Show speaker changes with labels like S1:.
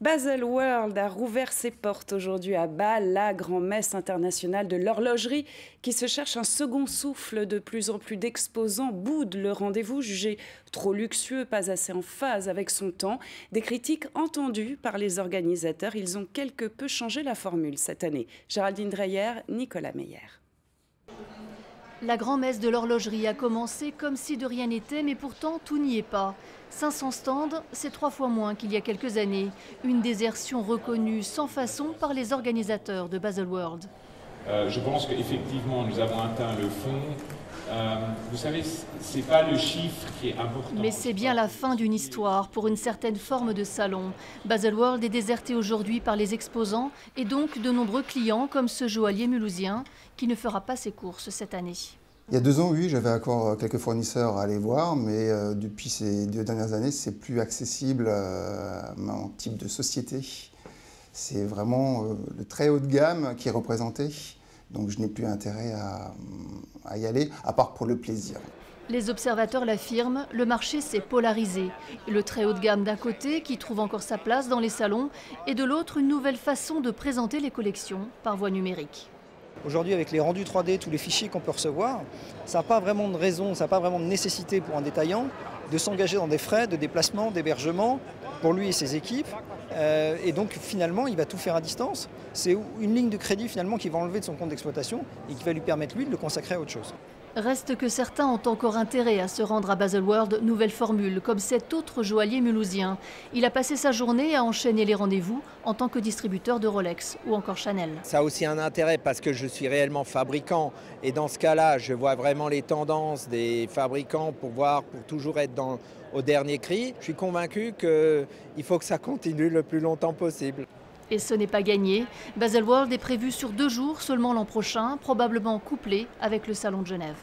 S1: Baselworld a rouvert ses portes aujourd'hui à Bâle, la grand-messe internationale de l'horlogerie qui se cherche un second souffle. De plus en plus d'exposants boudent le rendez-vous, jugé trop luxueux, pas assez en phase avec son temps. Des critiques entendues par les organisateurs. Ils ont quelque peu changé la formule cette année. Géraldine Dreyer, Nicolas Meyer.
S2: La grand-messe de l'horlogerie a commencé comme si de rien n'était, mais pourtant tout n'y est pas. 500 stands, c'est 3 fois moins qu'il y a quelques années. Une désertion reconnue sans façon par les organisateurs de Baselworld.
S3: Je pense qu'effectivement, nous avons atteint le fond. Vous savez, ce n'est pas le chiffre qui est important.
S2: Mais c'est bien la fin d'une histoire pour une certaine forme de salon. Baselworld est déserté aujourd'hui par les exposants et donc de nombreux clients comme ce joaillier mulhousien qui ne fera pas ses courses cette année.
S4: Il y a 2 ans, oui, j'avais encore quelques fournisseurs à aller voir, mais depuis ces 2 dernières années, c'est plus accessible à mon type de société. C'est vraiment le très haut de gamme qui est représenté, donc je n'ai plus intérêt à y aller, à part pour le plaisir.
S2: Les observateurs l'affirment, le marché s'est polarisé. Le très haut de gamme d'un côté, qui trouve encore sa place dans les salons, et de l'autre, une nouvelle façon de présenter les collections par voie numérique.
S5: Aujourd'hui, avec les rendus 3D, tous les fichiers qu'on peut recevoir, ça n'a pas vraiment de raison, ça n'a pas vraiment de nécessité pour un détaillant de s'engager dans des frais de déplacement, d'hébergement pour lui et ses équipes. Et donc finalement, il va tout faire à distance. C'est une ligne de crédit finalement qui va enlever de son compte d'exploitation et qui va lui permettre lui de le consacrer à autre chose.
S2: Reste que certains ont encore intérêt à se rendre à Baselworld, nouvelle formule, comme cet autre joaillier mulhousien. Il a passé sa journée à enchaîner les rendez-vous en tant que distributeur de Rolex ou encore Chanel.
S6: Ça a aussi un intérêt parce que je suis réellement fabricant et dans ce cas-là, je vois vraiment les tendances des fabricants pour toujours être au dernier cri. Je suis convaincu qu'il faut que ça continue le plus longtemps possible.
S2: Et ce n'est pas gagné. Baselworld est prévu sur 2 jours seulement l'an prochain, probablement couplé avec le Salon de Genève.